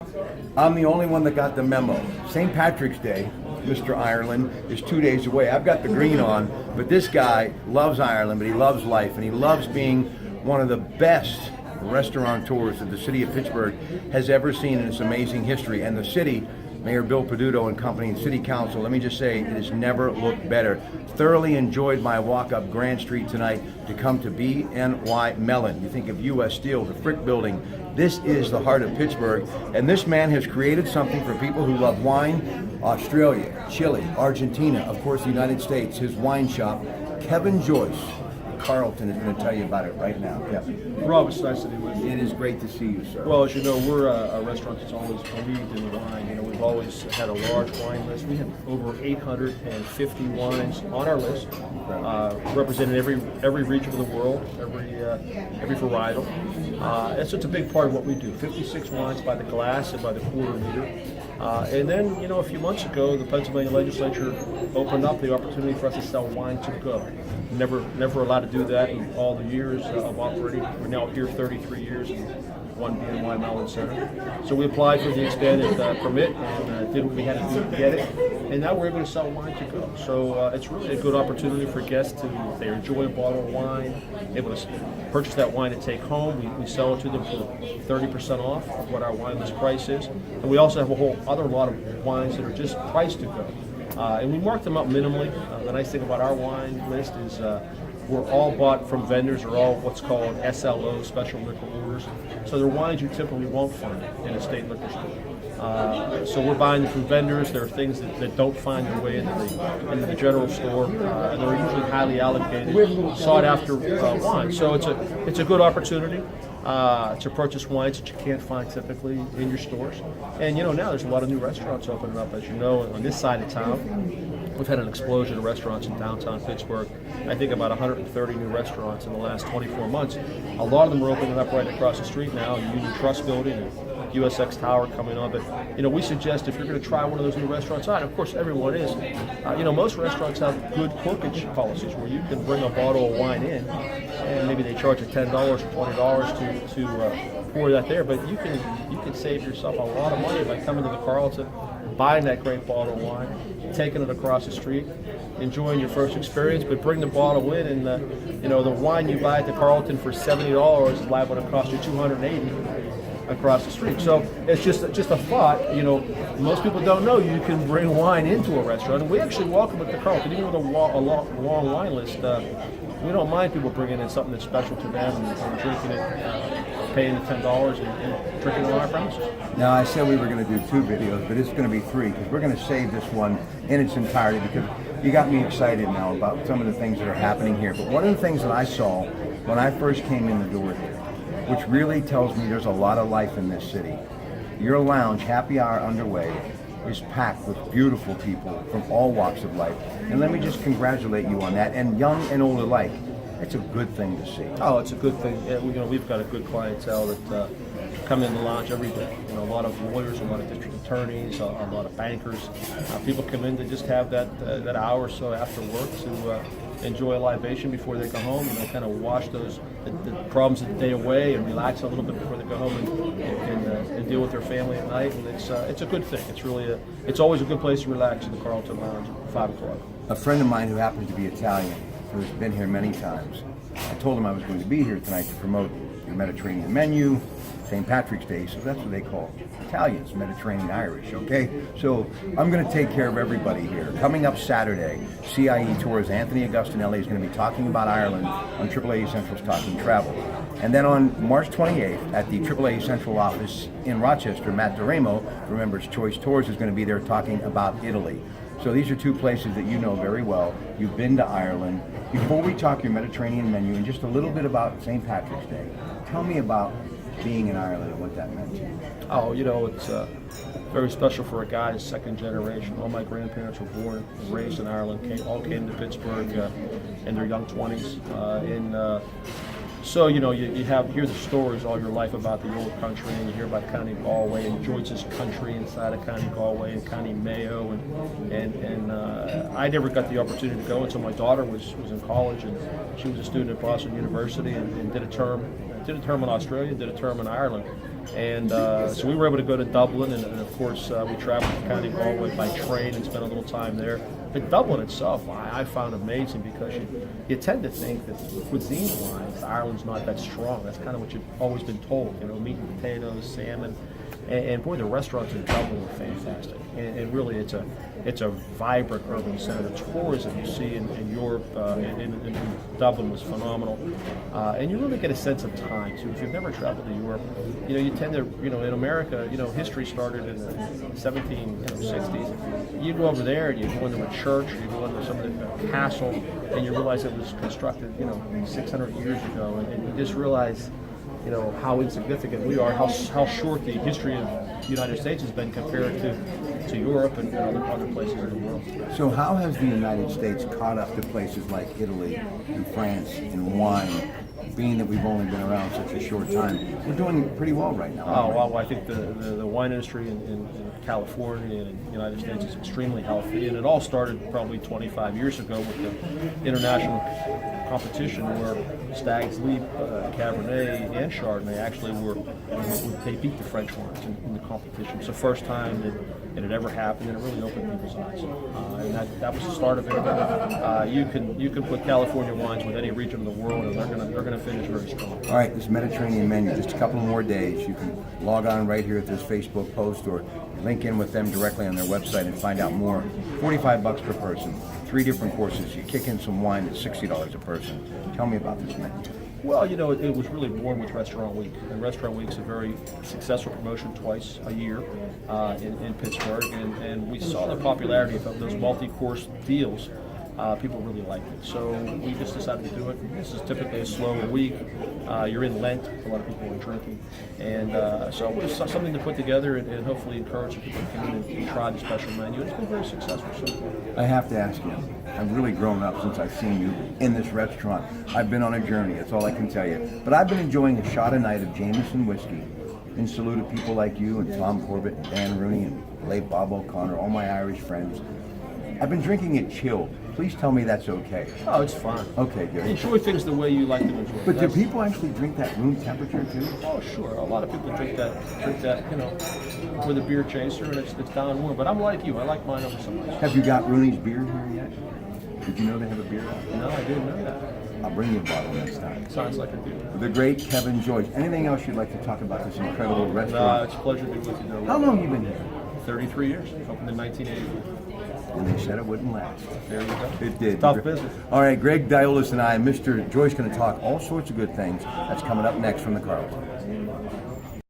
I'm the only one that got the memo. St. Patrick's Day, Mr. Ireland, is 2 days away. I've got the green on, but this guy loves Ireland, but he loves life, and he loves being one of the best restaurateurs that the city of Pittsburgh has ever seen in its amazing history. And the city, Mayor Bill Peduto and company and City Council, let me just say, it has never looked better. Thoroughly enjoyed my walk up Grand Street tonight to come to BNY Mellon. You think of U.S. Steel, the Frick Building. This is the heart of Pittsburgh, and this man has created something for people who love wine. Australia, Chile, Argentina, of course the United States, his wine shop. Kevin Joyce, Carlton, is going to tell you about it right now. Kevin. Rob, it's nice to be with you. It is great to see you, sir. Well, as you know, we're a restaurant that's always believed in wine. You know, we've always had a large wine list. We have over 850 wines on our list, representing every region of the world, every varietal. And so it's a big part of what we do. 56 wines by the glass and by the quarter liter. And then, you know, a few months ago, the Pennsylvania legislature opened up the opportunity for us to sell wine to go. Never allowed to do that in all the years of operating. We're now here 33 years in one BNY Mellon Center. So we applied for the expanded permit and did what we had to do to get it. And now we're able to sell wine to go. So it's really a good opportunity for guests to, if they enjoy a bottle of wine, able to purchase that wine to take home. We sell it to them for 30% off of what our wine list price is. And we also have a whole other lot of wines that are just priced to go. And we mark them up minimally. The nice thing about our wine list is we're all bought from vendors, or all what's called SLO, special liquor orders. So they're wines you typically won't find in a state liquor store. So we're buying them from vendors. There are things that don't find their way into the general store, and they're usually highly allocated, sought-after wine. So it's a good opportunity to purchase wines that you can't find typically in your stores. And you know, now there's a lot of new restaurants opening up, as you know, on this side of town. We've had an explosion of restaurants in downtown Pittsburgh. I think about 130 new restaurants in the last 24 months. A lot of them are opening up right across the street now, the Union Trust Building and USX Tower coming on. But you know, we suggest if you're going to try one of those new restaurants out, of course everyone is. You know, most restaurants have good corkage policies where you can bring a bottle of wine in, and maybe they charge you $10 or $20 to pour that there. But you can save yourself a lot of money by coming to the Carlton, buying that great bottle of wine, taking it across the street, enjoying your first experience, but bring the bottle in, and you know, the wine you buy at the Carlton for $70 is liable to cost you $280 across the street. So it's just a thought. You know, most people don't know you can bring wine into a restaurant, and we actually welcome at the Carlton, even with a long wine list. We don't mind people bringing in something that's special to them and drinking it, paying the $10 and drinking it on our premises. Now, I said we were going to do 2 videos, but it's going to be 3 because we're going to save this one in its entirety because you got me excited now about some of the things that are happening here. But one of the things that I saw when I first came in the door here, which really tells me there's a lot of life in this city. Your lounge, happy hour underway, is packed with beautiful people from all walks of life. And let me just congratulate you on that, and young and old alike. It's a good thing to see. Oh, it's a good thing. Yeah, you know, we've got a good clientele that come in the lounge every day. You know, a lot of lawyers, a lot of district attorneys, a lot of bankers. People come in to just have that hour or so after work to enjoy a libation before they go home, and they kind of wash the problems of the day away and relax a little bit before they go home and deal with their family at night. And it's a good thing. It's always a good place to relax in the Carlton Lounge at 5 o'clock. A friend of mine who happens to be Italian, who's been here many times, I told him I was going to be here tonight to promote your Mediterranean menu, St. Patrick's Day, so that's what they call Italians, Mediterranean Irish, okay? So I'm going to take care of everybody here. Coming up Saturday, CIE Tours, Anthony Agostinelli is going to be talking about Ireland on AAA Central's Talking Travel. And then on March 28th at the AAA Central office in Rochester, Matt DeRamo, Remember's Choice Tours, is going to be there talking about Italy. So these are 2 places that you know very well. You've been to Ireland. Before we talk your Mediterranean menu and just a little bit about St. Patrick's Day, tell me about being in Ireland and what that meant to you. Oh, you know, it's very special for a guy, 2nd generation. All my grandparents were born and raised in Ireland, all came to Pittsburgh in their young 20s. So, you know, you hear the stories all your life about the old country, and you hear about County Galway and Joyce's country inside of County Galway and County Mayo, and I never got the opportunity to go until my daughter was in college, and she was a student at Boston University and did a term in Australia, did a term in Ireland. And so we were able to go to Dublin, and of course we traveled from County Galway by train and spent a little time there. But Dublin itself, I found amazing because you tend to think that cuisine-wise, Ireland's not that strong. That's kind of what you've always been told, meat and potatoes, salmon. And boy, the restaurants in Dublin were fantastic. And really, it's a vibrant urban center. The tourism you see in Europe, in Dublin was phenomenal. And you really get a sense of time, too. If you've never traveled to Europe, you tend to, in America, history started in the 1760s. You go over there and you go into a church, or you go into some of the castle, and you realize it was constructed, 600 years ago. And you just realize, how insignificant we are, how short the history of the United States has been compared to Europe and other places in the world. So how has the United States caught up to places like Italy and France and wine, being that we've only been around such a short time? We're doing pretty well right now. Oh, well, I think the wine industry in California and in the United States is extremely healthy, and it all started probably 25 years ago with the international competition where Stag's Leap, Cabernet, and Chardonnay actually they beat the French wines in the competition. It's the first time that it had ever happened, and it really opened people's eyes. And that was the start of it. You can put California wines with any region of the world, and they're gonna finish very strong. All right, this Mediterranean menu, just a couple more days. You can log on right here at this Facebook post or link in with them directly on their website and find out more. $45 per person, 3 different courses. You kick in some wine at $60 a person. Tell me about this menu. Well, it was really born with Restaurant Week, and Restaurant Week's a very successful promotion twice a year in Pittsburgh, and we saw the popularity of those multi-course deals. People really liked it, so we just decided to do it. This is typically a slower week. You're in Lent, a lot of people are drinking, and so it was something to put together and hopefully encourage people to come in and try the special menu. It's been very successful so far. I have to ask you, I've really grown up since I've seen you in this restaurant. I've been on a journey, that's all I can tell you. But I've been enjoying a shot a night of Jameson whiskey in salute of people like you and Tom Corbett and Dan Rooney and late Bob O'Connor, all my Irish friends. I've been drinking it chilled. Please tell me that's okay. Oh, it's fine. Okay, good. Enjoy things the way you like to enjoy. But do people actually drink that room temperature too? Oh, sure. A lot of people drink that, with a beer chaser, and it's down warm. But I'm like you. I like mine over some ice. Have you got Rooney's beer here yet? Did you know they have a beer out? No, I didn't know that. I'll bring you a bottle next time. Sounds like a deal. The great Kevin George. Anything else you'd like to talk about this incredible restaurant? It's a pleasure to be with you, Joe. How long have you been here? 33 years. Opened in 1980. And they said it wouldn't last. There you go. It did. Tough business. All right, Greg Diolis and I, Mr. Joyce, going to talk all sorts of good things. That's coming up next from the Carlton.